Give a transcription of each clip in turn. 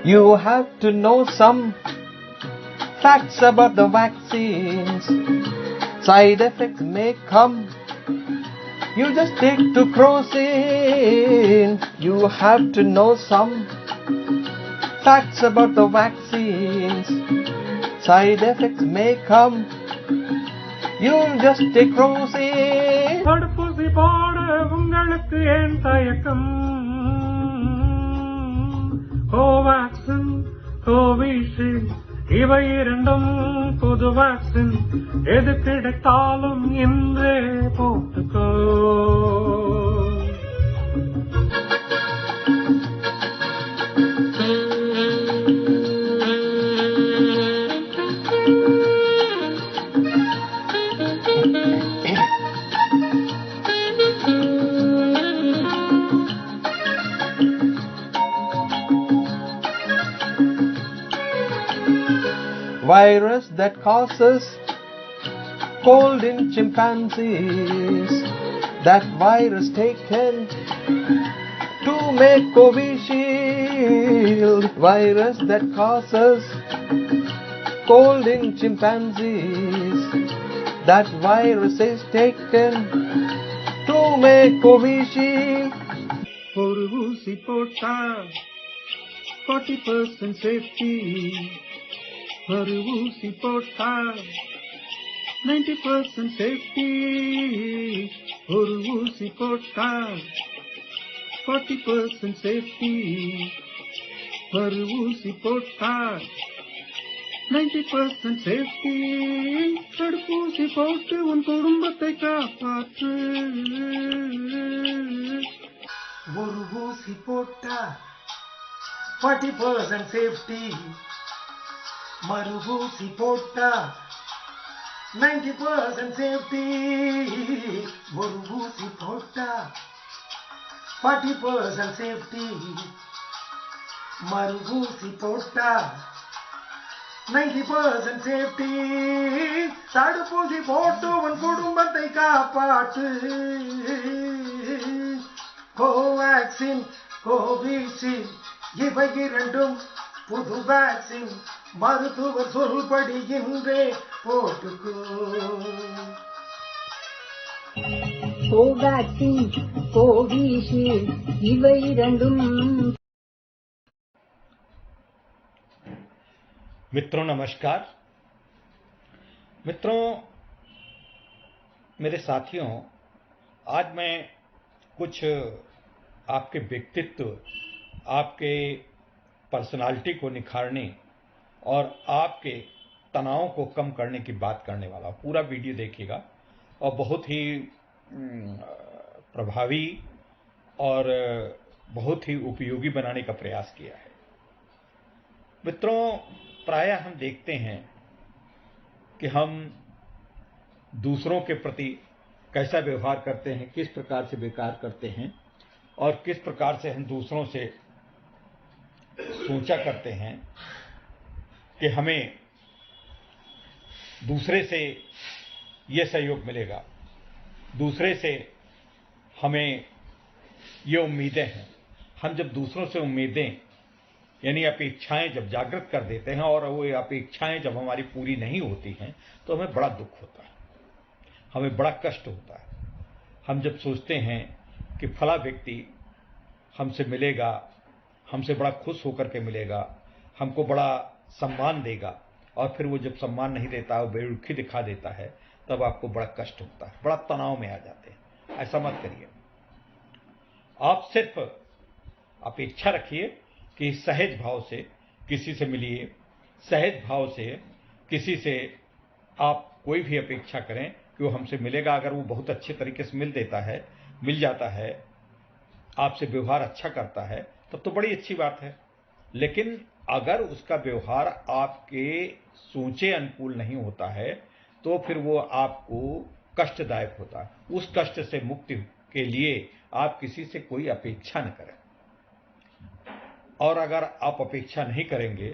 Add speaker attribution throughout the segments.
Speaker 1: You have to know some facts about the vaccines. Side effects may come. You just take to crocin. You have to know some facts about the vaccines. Side effects may come. You'll just take crocin.
Speaker 2: தடுப்பூசி போட உங்களுக்கு ஏன் தயக்கம்? Covaxin, Covishield இவை இரண்டும் புது vaccine. எது கிடைத்தாலும் இன்றே போட்டுக்கோ.
Speaker 1: Virus that causes cold in chimpanzees. That virus taken to make Covishield. Virus that causes cold in chimpanzees. That virus is taken to make Covishield.
Speaker 2: ஒரு ஊசி போட்டா 40% சேஃப்டி. ஒரு ஊசி போட்டா 90% சேஃப்டி. ஒரு ஊசி போட்டா 40% சேஃப்டி. ஒரு ஊசி போட்டா 90% சேஃப்டி. தடுப்பூசி போட்டு உன் குடும்பத்தை காப்பாற்று. ஒரு ஊசி போட்டா 40% சேஃப்டி. மறுபூசி போட்டா 90% சேஃப்டி. ஒரு ஊசி போட்டா 40% சேஃப்டி. மறுபூசி போட்டா 90% சேஃப்டி. தடுப்பூசி போட்டு உன் குடும்பத்தை காப்பாற்று. கோவேக்சின், கோவிஷீல்டு இவை இரண்டும் புது வேக்சின். மருத்துவர் சொல்படி இன்றே போட்டுக்கோ.
Speaker 3: கோவேக்சின், கோவிஷீல்டு இவை இரண்டும்.
Speaker 4: मित्रों नमस्कार। मित्रों, मेरे साथियों, आज मैं कुछ आपके व्यक्तित्व, आपके पर्सनालिटी को निखारने और आपके तनाव को कम करने की बात करने वाला हूँ। पूरा वीडियो देखिएगा और बहुत ही प्रभावी और बहुत ही उपयोगी बनाने का प्रयास किया है। मित्रों, प्रायः हम देखते हैं कि हम दूसरों के प्रति कैसा व्यवहार करते हैं, किस प्रकार से व्यवहार करते हैं और किस प्रकार से हम दूसरों से सोचा करते हैं कि हमें दूसरे से ये सहयोग मिलेगा, दूसरे से हमें ये उम्मीदें हैं। हम जब दूसरों से उम्मीदें यानी अपेक्षाएं जब जागृत कर देते हैं और वो अपेक्षाएं जब हमारी पूरी नहीं होती हैं तो हमें बड़ा दुख होता है, हमें बड़ा कष्ट होता है। हम जब सोचते हैं कि फला व्यक्ति हमसे मिलेगा, हमसे बड़ा खुश होकर के मिलेगा, हमको बड़ा सम्मान देगा और फिर वो जब सम्मान नहीं देता, वो बेरुखी दिखा देता है, तब आपको बड़ा कष्ट होता है, बड़ा तनाव में आ जाते हैं। ऐसा मत करिए। आप सिर्फ अपेक्षा रखिए कि सहज भाव से किसी से मिलिए, सहज भाव से किसी से आप कोई भी अपेक्षा करें कि वो हमसे मिलेगा। अगर वो बहुत अच्छे तरीके से मिल जाता है, आपसे व्यवहार अच्छा करता है, तब तो बड़ी अच्छी बात है। लेकिन अगर उसका व्यवहार आपके सोचे अनुकूल नहीं होता है तो फिर वो आपको कष्टदायक होता है। उस कष्ट से मुक्ति के लिए आप किसी से कोई अपेक्षा न करें, और अगर आप अपेक्षा नहीं करेंगे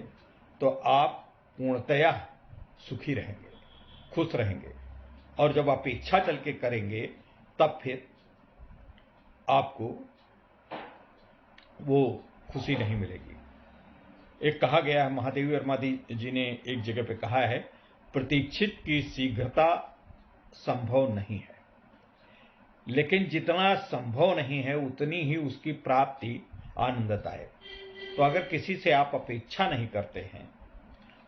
Speaker 4: तो आप पूर्णतया सुखी रहेंगे, खुश रहेंगे। और जब अपेक्षा चल के करेंगे तब फिर आपको वो खुशी नहीं मिलेगी। एक कहा गया है, महादेवी वर्मा जी ने एक जगह पे कहा है, प्रतीक्षित की शीघ्रता संभव नहीं है, लेकिन जितना संभव नहीं है उतनी ही उसकी प्राप्ति आनंददायक। तो अगर किसी से आप अपेक्षा नहीं करते हैं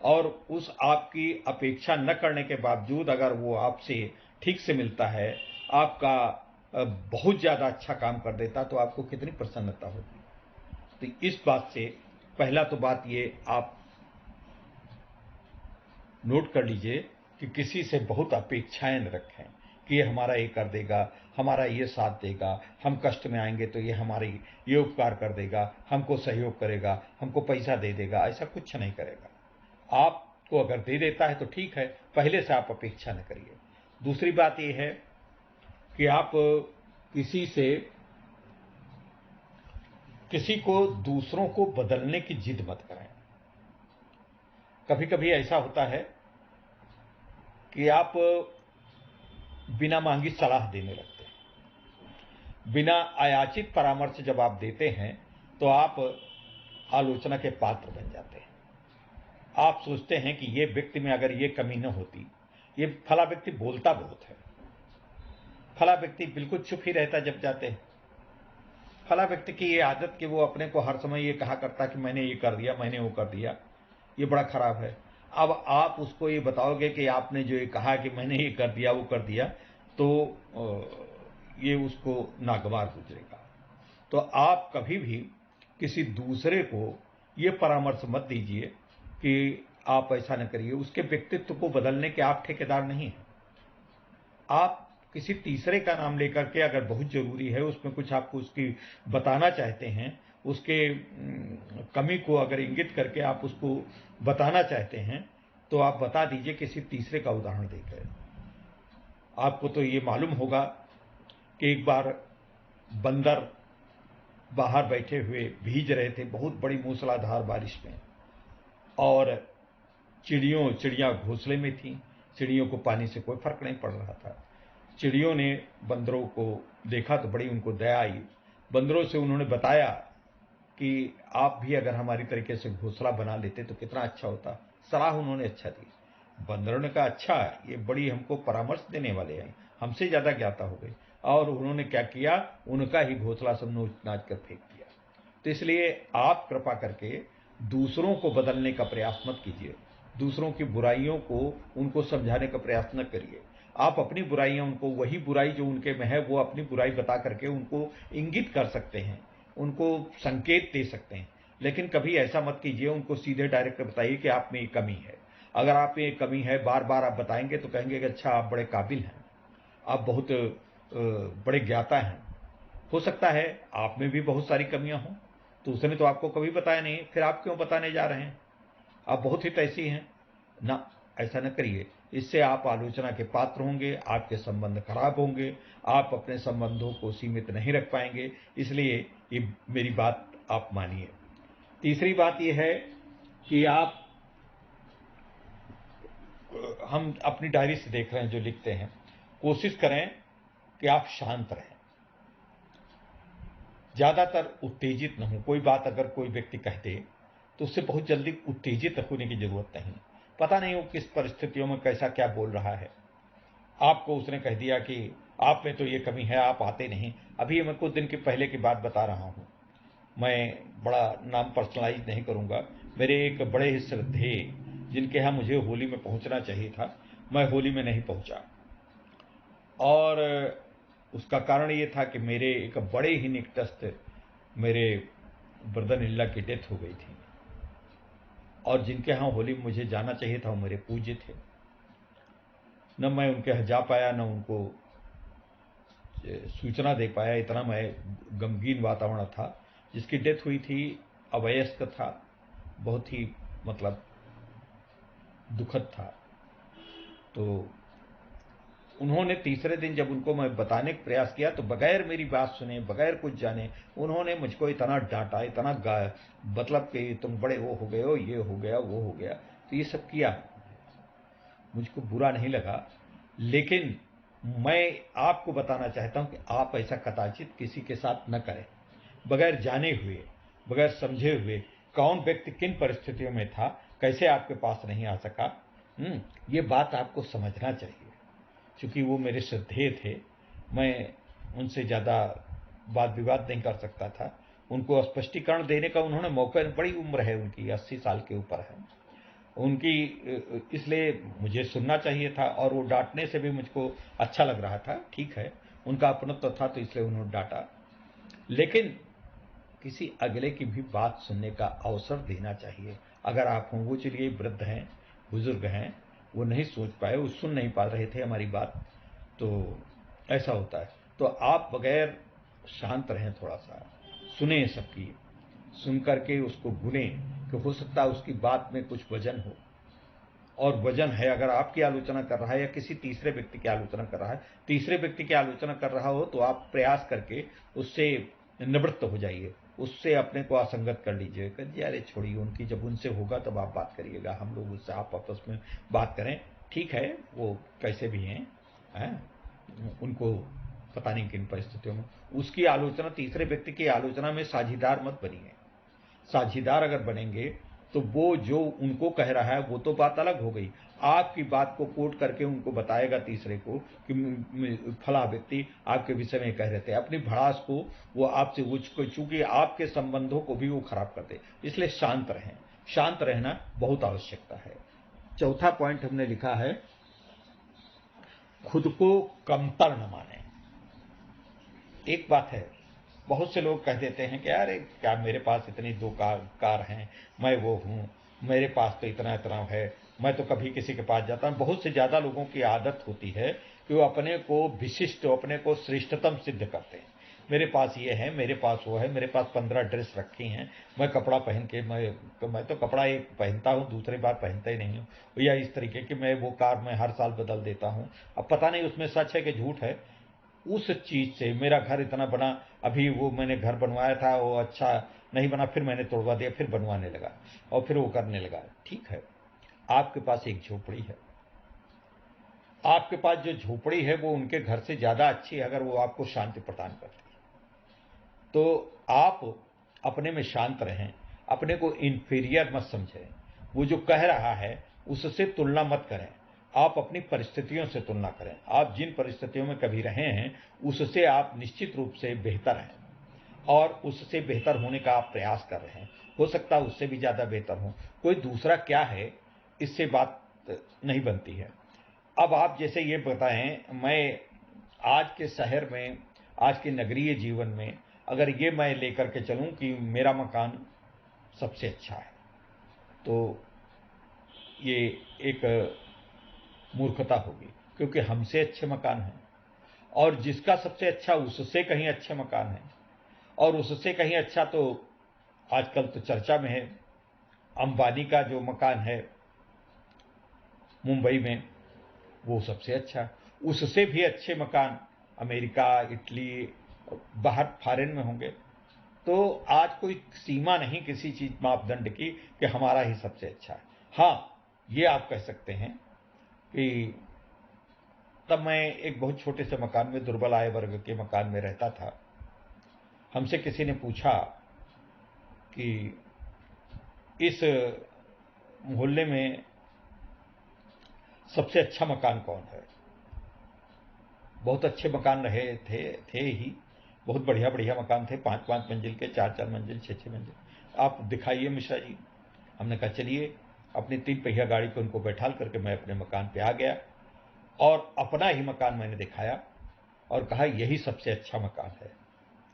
Speaker 4: और उस आपकी अपेक्षा न करने के बावजूद अगर वो आपसे ठीक से मिलता है, आपका बहुत ज्यादा अच्छा काम कर देता, तो आपको कितनी प्रसन्नता होगी। तो इस बात से पहला तो बात ये आप नोट कर लीजिए कि किसी से बहुत अपेक्षाएं न रखें कि ये हमारा ये कर देगा, हमारा ये साथ देगा, हम कष्ट में आएंगे तो ये हमारी ये उपकार कर देगा, हमको सहयोग करेगा, हमको पैसा दे देगा। ऐसा कुछ नहीं करेगा। आपको अगर दे देता है तो ठीक है, पहले से आप अपेक्षा न करिए। दूसरी बात ये है कि आप किसी को दूसरों को बदलने की जिद मत करें। कभी कभी ऐसा होता है कि आप बिना मांगी सलाह देने लगते हैं, बिना अयाचित परामर्श जब आप देते हैं तो आप आलोचना के पात्र बन जाते हैं। आप सोचते हैं कि ये व्यक्ति में अगर ये कमी न होती, ये फला व्यक्ति बोलता बहुत है, फला व्यक्ति बिल्कुल चुप ही रहता जब जाते हैं, फला व्यक्ति की ये आदत कि वो अपने को हर समय ये कहा करता कि मैंने ये कर दिया, मैंने वो कर दिया, ये बड़ा खराब है। अब आप उसको ये बताओगे कि आपने जो ये कहा कि मैंने ये कर दिया, वो कर दिया, तो ये उसको नागवार गुजरेगा। तो आप कभी भी किसी दूसरे को ये परामर्श मत दीजिए कि आप ऐसा न करिए। उसके व्यक्तित्व को बदलने के आप ठेकेदार नहीं हैं। आप किसी तीसरे का नाम लेकर के अगर बहुत जरूरी है, उसमें कुछ आपको उसकी बताना चाहते हैं, उसके कमी को अगर इंगित करके आप उसको बताना चाहते हैं, तो आप बता दीजिए किसी तीसरे का उदाहरण देकर। आपको तो ये मालूम होगा कि एक बार बंदर बाहर बैठे हुए भीज रहे थे बहुत बड़ी मूसलाधार बारिश में, और चिड़ियां घोंसले में थीं। चिड़ियों को पानी से कोई फर्क नहीं पड़ रहा था। चिड़ियों ने बंदरों को देखा तो बड़ी उनको दया आई। बंदरों से उन्होंने बताया कि आप भी अगर हमारी तरीके से घोंसला बना लेते तो कितना अच्छा होता। सलाह उन्होंने अच्छा दी। बंदरों ने कहा, अच्छा, ये बड़ी हमको परामर्श देने वाले हैं, हमसे ज्यादा ज्ञाता हो गए। और उन्होंने क्या किया, उनका ही घोंसला सब नोच नाच कर फेंक दिया। तो इसलिए आप कृपा करके दूसरों को बदलने का प्रयास मत कीजिए, दूसरों की बुराइयों को उनको समझाने का प्रयास न करिए। आप अपनी बुराइयां, उनको वही बुराई जो उनके में है वो अपनी बुराई बता करके उनको इंगित कर सकते हैं, उनको संकेत दे सकते हैं, लेकिन कभी ऐसा मत कीजिए उनको सीधे डायरेक्ट बताइए कि आप में ये कमी है। अगर आप में ये कमी है बार बार आप बताएंगे तो कहेंगे कि अच्छा आप बड़े काबिल हैं, आप बहुत बड़े ज्ञाता हैं। हो सकता है आप में भी बहुत सारी कमियां हों, तो उसने तो आपको कभी बताया नहीं, फिर आप क्यों बताने जा रहे हैं, आप बहुत ही तैसी हैं ना। ऐसा न करिए, इससे आप आलोचना के पात्र होंगे, आपके संबंध खराब होंगे, आप अपने संबंधों को सीमित नहीं रख पाएंगे। इसलिए ये मेरी बात आप मानिए। तीसरी बात यह है कि हम अपनी डायरी से देख रहे हैं जो लिखते हैं, कोशिश करें कि आप शांत रहें, ज्यादातर उत्तेजित न हो। कोई बात अगर कोई व्यक्ति कह दे तो उससे बहुत जल्दी उत्तेजित होने की जरूरत नहीं। पता नहीं वो किस परिस्थितियों में कैसा क्या बोल रहा है। आपको उसने कह दिया कि आप में तो ये कमी है, आप आते नहीं। अभी मैं कुछ दिन के पहले की बात बता रहा हूं, मैं बड़ा नाम पर्सनलाइज नहीं करूंगा। मेरे एक बड़े ही श्रद्धेय जिनके यहां मुझे होली में पहुंचना चाहिए था, मैं होली में नहीं पहुंचा, और उसका कारण ये था कि मेरे एक बड़े ही निकटस्थ मेरे ब्रदर इन लॉ की डेथ हो गई थी, और जिनके यहाँ होली में मुझे जाना चाहिए था वो मेरे पूज्य थे। न मैं उनके यहाँ जा पाया, न उनको सूचना दे पाया। इतना मैं गमगीन वातावरण था। जिसकी डेथ हुई थी अवयस्क था, बहुत ही मतलब दुखद था। तो उन्होंने तीसरे दिन जब उनको मैं बताने का प्रयास किया तो बगैर मेरी बात सुने, बगैर कुछ जाने उन्होंने मुझको इतना डांटा, इतना मतलब कि तुम बड़े वो हो गए हो, ये हो गया, वो हो गया। तो ये सब किया, मुझको बुरा नहीं लगा, लेकिन मैं आपको बताना चाहता हूं कि आप ऐसा कदाचित किसी के साथ न करें, बगैर जाने हुए, बगैर समझे हुए कौन व्यक्ति किन परिस्थितियों में था, कैसे आपके पास नहीं आ सका, ये बात आपको समझना चाहिए। क्योंकि वो मेरे श्रद्धेय थे, मैं उनसे ज़्यादा वाद विवाद नहीं कर सकता था। उनको स्पष्टीकरण देने का उन्होंने मौका, बड़ी उम्र है उनकी, 80 साल के ऊपर है उनकी, इसलिए मुझे सुनना चाहिए था। और वो डांटने से भी मुझको अच्छा लग रहा था। ठीक है, उनका अपनत्व था तो इसलिए उन्होंने डांटा। लेकिन किसी अगले की भी बात सुनने का अवसर देना चाहिए। अगर आप हों, वो चलिए वृद्ध हैं, बुजुर्ग हैं, वो नहीं सोच पाए, वो सुन नहीं पा रहे थे हमारी बात, तो ऐसा होता है। तो आप बगैर शांत रहें, थोड़ा सा सुने सबकी, सुन करके उसको गुने, कि हो सकता है उसकी बात में कुछ वजन हो। और वजन है, अगर आपकी आलोचना कर रहा है या किसी तीसरे व्यक्ति की आलोचना कर रहा है, तीसरे व्यक्ति की आलोचना कर रहा हो, तो आप प्रयास करके उससे निवृत्त हो जाइए, उससे अपने को असंगत कर लीजिए। कहिए अरे छोड़िए उनकी, जब उनसे होगा तब आप बात करिएगा, हम लोग उससे आप आपस में बात करें। ठीक है, वो कैसे भी हैं, उनको पता नहीं किन परिस्थितियों में, उसकी आलोचना, तीसरे व्यक्ति की आलोचना में साझीदार मत बनिए। साझीदार अगर बनेंगे तो वो जो उनको कह रहा है वो तो बात अलग हो गई, आपकी बात को कोट करके उनको बताएगा तीसरे को कि फला व्यक्ति आपके विषय में कह रहे थे, अपनी भड़ास को वो आपसे चूंकि आपके संबंधों को भी वो खराब करते। इसलिए शांत रहें, शांत रहना बहुत आवश्यकता है। चौथा पॉइंट हमने लिखा है, खुद को कमतर न माने। एक बात है, बहुत से लोग कह देते हैं कि अरे क्या मेरे पास इतनी 2 कार हैं, मैं वो हूं, मेरे पास तो इतना इतना है, मैं तो कभी किसी के पास जाता हूं। बहुत से ज्यादा लोगों की आदत होती है कि वो अपने को विशिष्ट, अपने को श्रेष्ठतम सिद्ध करते हैं। मेरे पास ये है, मेरे पास वो है, मेरे पास 15 ड्रेस रखी हैं, मैं कपड़ा पहन के, मैं तो कपड़ा एक पहनता हूँ, दूसरी बार पहनता ही नहीं हूँ, या इस तरीके की मैं वो कार मैं हर साल बदल देता हूँ। अब पता नहीं उसमें सच है कि झूठ है। उस चीज से मेरा घर इतना बना, अभी वो मैंने घर बनवाया था, वो अच्छा नहीं बना, फिर मैंने तोड़वा दिया, फिर बनवाने लगा और फिर वो करने लगा। ठीक है, आपके पास एक झोपड़ी है, आपके पास जो झोपड़ी है वो उनके घर से ज्यादा अच्छी है, अगर वो आपको शांति प्रदान करती है तो आप अपने में शांत रहें, अपने को इंफीरियर मत समझें। वो जो कह रहा है उससे तुलना मत करें, आप अपनी परिस्थितियों से तुलना करें। आप जिन परिस्थितियों में कभी रहे हैं उससे आप निश्चित रूप से बेहतर हैं, और उससे बेहतर होने का आप प्रयास कर रहे हैं। हो सकता है उससे भी ज्यादा बेहतर हो, कोई दूसरा क्या है इससे बात नहीं बनती है। अब आप जैसे ये बताएं, मैं आज के शहर में, आज के नगरीय जीवन में अगर ये मैं लेकर के चलूं कि मेरा मकान सबसे अच्छा है, तो ये एक मूर्खता होगी, क्योंकि हमसे अच्छे मकान हैं, और जिसका सबसे अच्छा उससे कहीं अच्छे मकान है, और उससे कहीं अच्छा तो आजकल तो चर्चा में है, अंबानी का जो मकान है मुंबई में वो सबसे अच्छा। उससे भी अच्छे मकान अमेरिका, इटली, बाहर फॉरेन में होंगे। तो आज कोई सीमा नहीं किसी चीज मापदंड की कि हमारा ही सबसे अच्छा है। हाँ, ये आप कह सकते हैं कि तब मैं एक बहुत छोटे से मकान में, दुर्बल आय वर्ग के मकान में रहता था। हमसे किसी ने पूछा कि इस मोहल्ले में सबसे अच्छा मकान कौन है। बहुत अच्छे मकान रहे थे ही, बहुत बढ़िया बढ़िया मकान थे, 5-5 मंजिल के, 4-4 मंजिल, 6-6 मंजिल। आप दिखाइए मिश्रा जी। हमने कहा चलिए, अपनी 3 पहिया गाड़ी पे उनको बैठाल करके मैं अपने मकान पे आ गया, और अपना ही मकान मैंने दिखाया और कहा यही सबसे अच्छा मकान है।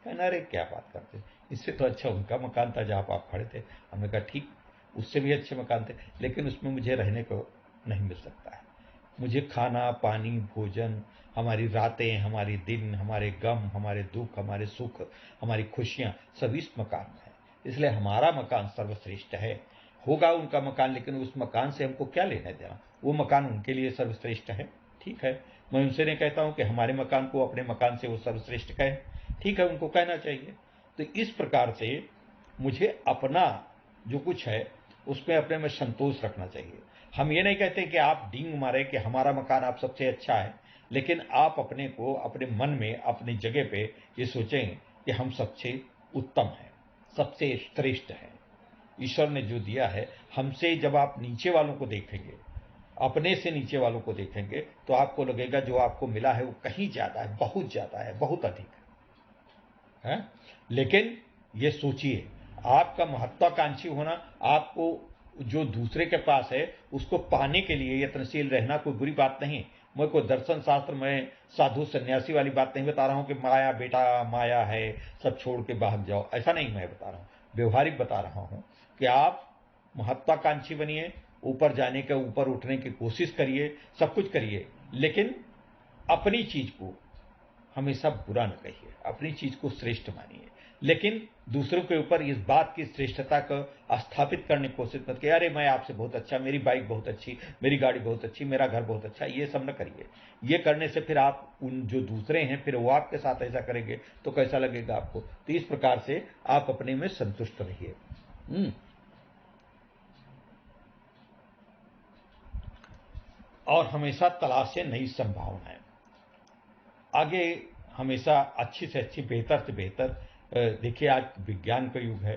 Speaker 4: कहना अरे क्या बात करते, इससे तो अच्छा उनका मकान था जहां आप खड़े थे। हमने कहा ठीक, उससे भी अच्छे मकान थे, लेकिन उसमें मुझे रहने को नहीं मिल सकता है। मुझे खाना, पानी, भोजन, हमारी रातें, हमारी दिन, हमारे गम, हमारे दुख, हमारे सुख, हमारी खुशियां सब इस मकान में है। इसलिए हमारा मकान सर्वश्रेष्ठ है। होगा उनका मकान, लेकिन उस मकान से हमको क्या लेना देना, वो मकान उनके लिए सर्वश्रेष्ठ है। ठीक है, मैं उनसे नहीं कहता हूं कि हमारे मकान को अपने मकान से वो सर्वश्रेष्ठ कहें, ठीक है, उनको कहना चाहिए। तो इस प्रकार से मुझे अपना जो कुछ है उसमें अपने में संतोष रखना चाहिए। हम ये नहीं कहते कि आप डींग मारे कि हमारा मकान आप सबसे अच्छा है, लेकिन आप अपने को, अपने मन में, अपनी जगह पे ये सोचें कि हम सबसे उत्तम हैं, सबसे श्रेष्ठ हैं। ईश्वर ने जो दिया है, हमसे जब आप नीचे वालों को देखेंगे, अपने से नीचे वालों को देखेंगे, तो आपको लगेगा जो आपको मिला है वो कहीं ज्यादा है, बहुत ज्यादा है, बहुत अधिक है। लेकिन ये सोचिए, आपका महत्वाकांक्षी होना, आपको जो दूसरे के पास है उसको पाने के लिए यत्नशील रहना कोई बुरी बात नहीं। मैं कोई दर्शन शास्त्र में साधु सन्यासी वाली बात नहीं बता रहा हूं कि माया बेटा माया है, सब छोड़ के भाग जाओ, ऐसा नहीं मैं बता रहा हूं, व्यवहारिक बता रहा हूं कि आप महत्वाकांक्षी बनिए, ऊपर जाने के, ऊपर उठने की कोशिश करिए, सब कुछ करिए, लेकिन अपनी चीज को हमेशा बुरा न कहिए, अपनी चीज को श्रेष्ठ मानिए। लेकिन दूसरों के ऊपर इस बात की श्रेष्ठता को स्थापित करने की कोशिश मत करिए, अरे मैं आपसे बहुत अच्छा, मेरी बाइक बहुत अच्छी, मेरी गाड़ी बहुत अच्छी, मेरा घर बहुत अच्छा, ये सब न करिए। ये करने से फिर आप उन जो दूसरे हैं फिर वो आपके साथ ऐसा करेंगे तो कैसा लगेगा आपको। तो इस प्रकार से आप अपने में संतुष्ट रहिए। और हमेशा तलाशें नई संभावनाएं, आगे हमेशा अच्छी से अच्छी, बेहतर से बेहतर। देखिए आज विज्ञान का युग है,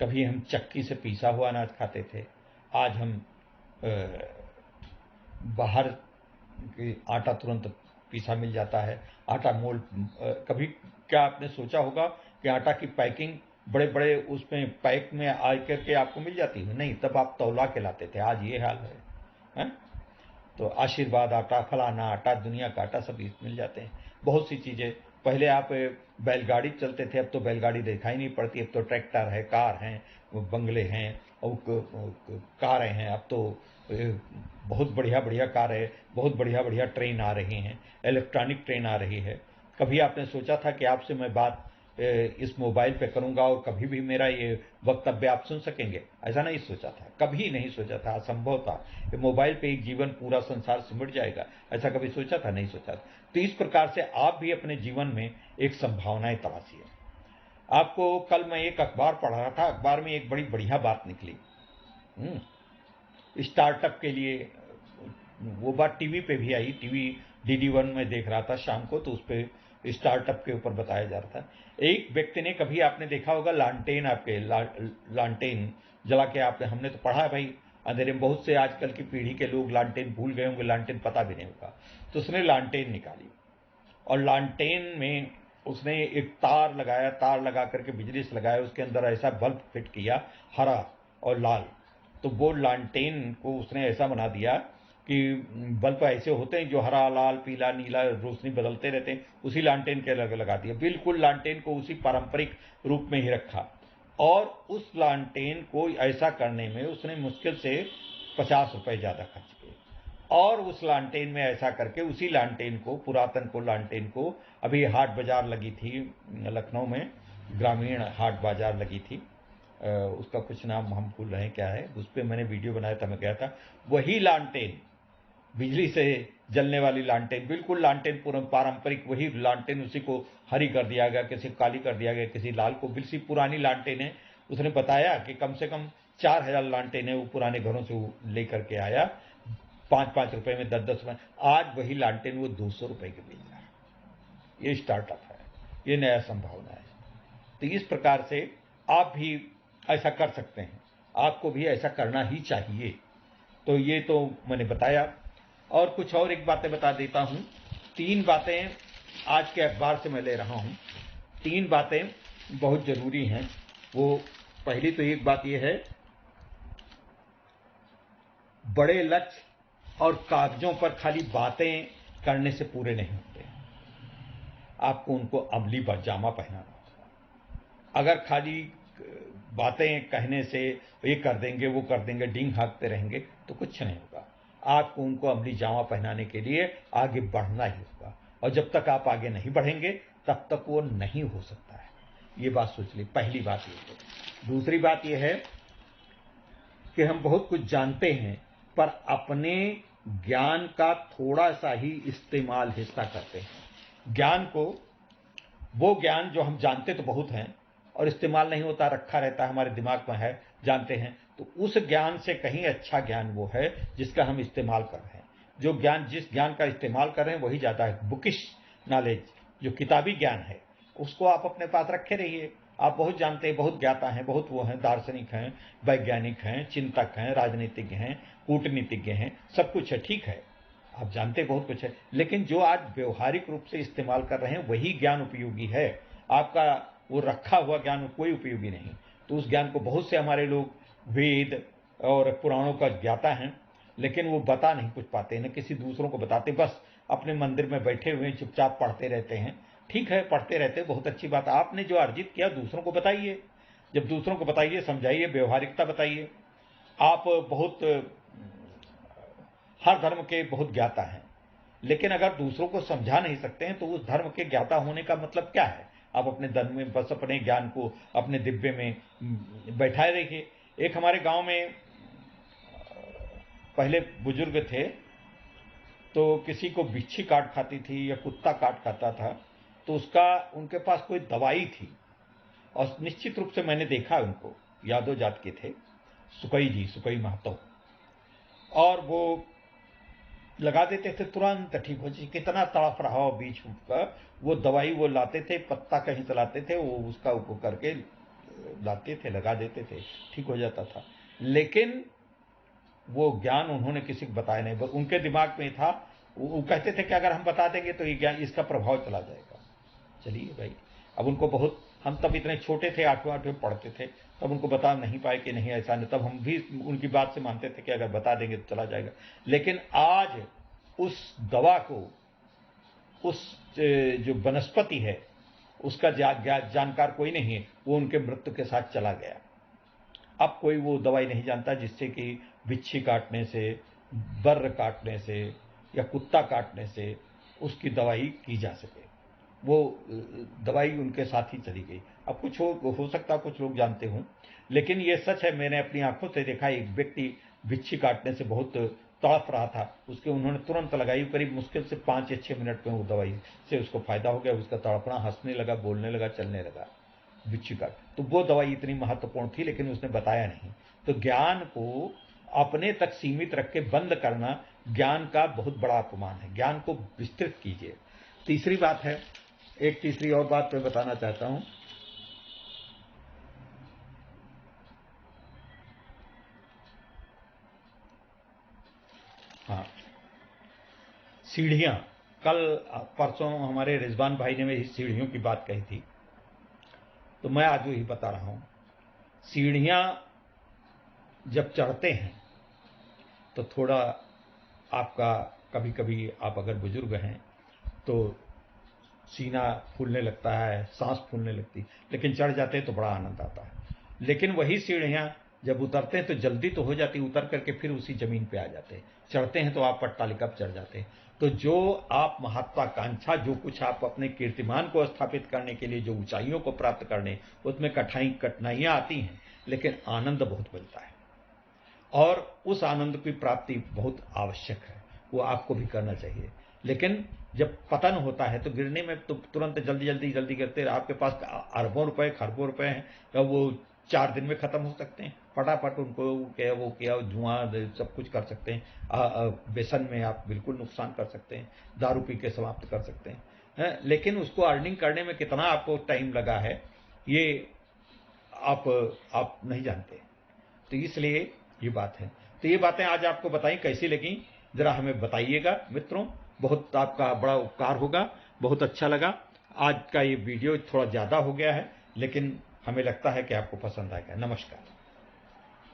Speaker 4: कभी हम चक्की से पीसा हुआ अनाज खाते थे, आज हम बाहर आटा तुरंत पीसा मिल जाता है, आटा मोल्ड। कभी क्या आपने सोचा होगा कि आटा की पैकिंग बड़े बड़े उसमें पैक में आ करके आपको मिल जाती है? नहीं, तब आप तौला के लाते थे, आज ये हाल है? तो आशीर्वाद आटा, फलाना आटा, दुनिया का आटा सब मिल जाते हैं। बहुत सी चीजें, पहले आप बैलगाड़ी चलते थे, अब तो बैलगाड़ी दिखाई नहीं पड़ती, अब तो ट्रैक्टर है, कार हैं, बंगले हैं और कारें हैं। अब तो बहुत बढ़िया बढ़िया कार है, बहुत बढ़िया बढ़िया ट्रेन आ रही हैं, इलेक्ट्रॉनिक ट्रेन आ रही है। कभी आपने सोचा था कि आपसे मैं बात इस मोबाइल पे करूंगा और कभी भी मेरा ये वक्तव्य आप सुन सकेंगे? ऐसा नहीं सोचा था, कभी नहीं सोचा था, असंभव था कि मोबाइल पे एक जीवन पूरा संसार सिमट जाएगा, ऐसा कभी सोचा था? नहीं सोचा था। तो इस प्रकार से आप भी अपने जीवन में एक संभावनाएं तलाशिए। आपको कल मैं एक अखबार पढ़ रहा था, अखबार में एक बड़ी बढ़िया बात निकली स्टार्टअप के लिए। वो बात टीवी पे भी आई, टीवी DD1 में देख रहा था शाम को, तो उस पर स्टार्टअप के ऊपर बताया जा रहा था। एक व्यक्ति ने, कभी आपने देखा होगा लालटेन, आपके लालटेन जला के, आपने, हमने तो पढ़ा है भाई अंधेरे में, बहुत से आजकल की पीढ़ी के लोग लालटेन भूल गए होंगे, लालटेन पता भी नहीं होगा। तो उसने लालटेन निकाली और लालटेन में उसने एक तार लगाया, तार लगा करके बिजली से लगाया, उसके अंदर ऐसा बल्ब फिट किया हरा और लाल। तो वो लालटेन को उसने ऐसा बना दिया कि बल्ब ऐसे होते हैं जो हरा, लाल, पीला, नीला रोशनी बदलते रहते हैं, उसी लालटेन के अलग लगा दिया, बिल्कुल लालटेन को उसी पारंपरिक रूप में ही रखा। और उस लालटेन को ऐसा करने में उसने मुश्किल से 50 रुपए ज्यादा खर्च किए। और उस लालटेन में ऐसा करके, उसी लालटेन को, पुरातन को लालटेन को, अभी हाट बाजार लगी थी लखनऊ में, ग्रामीण हाट बाजार लगी थी, उसका कुछ नाम हम भूल रहे हैं क्या है, उस पर मैंने वीडियो बनाया था, मैं गया था। वही लालटेन, बिजली से जलने वाली लालटेन, बिल्कुल लालटेन पूरा पारंपरिक वही लालटेन, उसी को हरी कर दिया गया, किसी काली कर दिया गया, किसी लाल को, बिल्कुल पुरानी लालटेन है। उसने बताया कि कम से कम 4000 लालटेन है, वो पुराने घरों से लेकर के आया, 5-5 रुपए में, 10-10 रुपए। आज वही लालटेन वो 200 रुपए के बेच रहा है। ये स्टार्टअप है, ये नया संभावना है। तो इस प्रकार से आप भी ऐसा कर सकते हैं, आपको भी ऐसा करना ही चाहिए। तो ये तो मैंने बताया, और कुछ और एक बातें बता देता हूं। 3 बातें आज के अखबार से मैं ले रहा हूं, 3 बातें बहुत जरूरी हैं। वो पहली तो एक बात यह है, बड़े लक्ष्य और कागजों पर खाली बातें करने से पूरे नहीं होते, आपको उनको अमली जामा पहनाना होगा। अगर खाली बातें कहने से ये कर देंगे, वो कर देंगे, डींग हाँकते रहेंगे तो कुछ नहीं होगा। आपको उनको अमली जामा पहनाने के लिए आगे बढ़ना ही होगा, और जब तक आप आगे नहीं बढ़ेंगे तब तक वो नहीं हो सकता है। ये बात सोच ली, पहली बात ये है। दूसरी बात ये है कि हम बहुत कुछ जानते हैं, पर अपने ज्ञान का थोड़ा सा ही इस्तेमाल हिस्सा करते हैं। ज्ञान को, वो ज्ञान जो हम जानते तो बहुत हैं और इस्तेमाल नहीं होता, रखा रहता है हमारे दिमाग में है, जानते हैं, तो उस ज्ञान से कहीं अच्छा ज्ञान वो है जिसका हम इस्तेमाल कर रहे हैं। जो ज्ञान, जिस ज्ञान का इस्तेमाल कर रहे हैं वही ज्यादा है। बुकिश नॉलेज, जो किताबी ज्ञान है, उसको आप अपने पास रखे रहिए, आप बहुत जानते हैं, बहुत ज्ञाता हैं, बहुत वो हैं, दार्शनिक हैं, वैज्ञानिक हैं, चिंतक हैं, राजनीतिज्ञ हैं, कूटनीतिज्ञ हैं, सब कुछ है, ठीक है, आप जानते बहुत कुछ है, लेकिन जो आज व्यवहारिक रूप से इस्तेमाल कर रहे हैं वही ज्ञान उपयोगी है। आपका वो रखा हुआ ज्ञान कोई उपयोगी नहीं। तो उस ज्ञान को बहुत से हमारे लोग वेद और पुराणों का ज्ञाता हैं, लेकिन वो बता नहीं कुछ पाते, न किसी दूसरों को बताते, बस अपने मंदिर में बैठे हुए चुपचाप पढ़ते रहते हैं। ठीक है, पढ़ते रहते, बहुत अच्छी बात। आपने जो अर्जित किया दूसरों को बताइए, जब दूसरों को बताइए, समझाइए, व्यवहारिकता बताइए। आप बहुत हर धर्म के बहुत ज्ञाता हैं, लेकिन अगर दूसरों को समझा नहीं सकते हैं तो उस धर्म के ज्ञाता होने का मतलब क्या है? आप अपने धर्म में बस अपने ज्ञान को अपने दिव्य में बैठाए रखिए। एक हमारे गांव में पहले बुजुर्ग थे, तो किसी को बिच्छी काट खाती थी या कुत्ता काट खाता था, तो उसका उनके पास कोई दवाई थी, और निश्चित रूप से मैंने देखा उनको, यादव जात के थे, सुकई महतो, और वो लगा देते थे, तुरंत ठीक हो जाए। कितना तड़फ रहा हो बीच का, वो दवाई वो लाते थे, पत्ता कहीं से लाते थे, वो उसका ऊपर करके लाते थे, लगा देते थे, ठीक हो जाता था। लेकिन वो ज्ञान उन्होंने किसी को बताया नहीं, उनके दिमाग में था, वो कहते थे कि अगर हम बता देंगे तो ये ज्ञान, इसका प्रभाव चला जाएगा। चलिए भाई, अब उनको बहुत, हम तब इतने छोटे थे, 8वीं पढ़ते थे, तब उनको बता नहीं पाए कि नहीं ऐसा नहीं, तब हम भी उनकी बात से मानते थे कि अगर बता देंगे तो चला जाएगा। लेकिन आज उस दवा को, उस जो वनस्पति है उसका जानकार कोई नहीं है, वो उनके मृत्यु के साथ चला गया। अब कोई वो दवाई नहीं जानता जिससे कि बिच्छी काटने से, बर्र काटने से या कुत्ता काटने से उसकी दवाई की जा सके। वो दवाई उनके साथ ही चली गई। अब कुछ हो सकता कुछ लोग जानते हों, लेकिन ये सच है, मैंने अपनी आंखों से देखा। एक व्यक्ति बिच्छी काटने से बहुत तड़प रहा था, उसके उन्होंने तुरंत लगाई, करीब मुश्किल से 5 या 6 मिनट में वो दवाई से उसको फायदा हो गया। उसका तड़पना, हंसने लगा, बोलने लगा, चलने लगा, बिच्छी काट। तो वो दवाई इतनी महत्वपूर्ण थी, लेकिन उसने बताया नहीं। तो ज्ञान को अपने तक सीमित रख के बंद करना ज्ञान का बहुत बड़ा अपमान है। ज्ञान को विस्तृत कीजिए। तीसरी बात है, एक तीसरी और बात मैं बताना चाहता हूं। हाँ, सीढ़ियां, कल परसों हमारे रिजवान भाई ने मेरी सीढ़ियों की बात कही थी, तो मैं आज वही बता रहा हूं। सीढ़ियां जब चढ़ते हैं तो थोड़ा आपका, कभी कभी आप अगर बुजुर्ग हैं तो सीना फूलने लगता है, सांस फूलने लगती, लेकिन चढ़ जाते हैं तो बड़ा आनंद आता है। लेकिन वही सीढ़ियां जब उतरते हैं तो जल्दी तो हो जाती, उतर करके फिर उसी जमीन पे आ जाते हैं। चढ़ते हैं तो आप पट्टालिका पर चढ़ जाते हैं। तो जो आप महत्वाकांक्षा, जो कुछ आप अपने कीर्तिमान को स्थापित करने के लिए जो ऊंचाइयों को प्राप्त करने, उसमें कठिनाइयां आती हैं, लेकिन आनंद बहुत मिलता है, और उस आनंद की प्राप्ति बहुत आवश्यक है, वो आपको भी करना चाहिए। लेकिन जब पतन होता है तो गिरने में तो तुरंत जल्दी करते, आपके पास अरबों रुपए, खरबों रुपए हैं, तो वो 4 दिन में खत्म हो सकते हैं। फटाफट उनको वो किया, धुआं सब कुछ कर सकते हैं। व्यसन में आप बिल्कुल नुकसान कर सकते हैं, दारू पी के समाप्त कर सकते हैं। लेकिन उसको अर्निंग करने में कितना आपको टाइम लगा है, ये आप नहीं जानते। तो इसलिए ये बात है। तो ये बातें आज आपको बताई, कैसी लगी जरा हमें बताइएगा मित्रों। बहुत आपका बड़ा उपकार होगा, बहुत अच्छा लगा। आज का ये वीडियो थोड़ा ज़्यादा हो गया है, लेकिन हमें लगता है कि आपको पसंद आएगा। नमस्कार।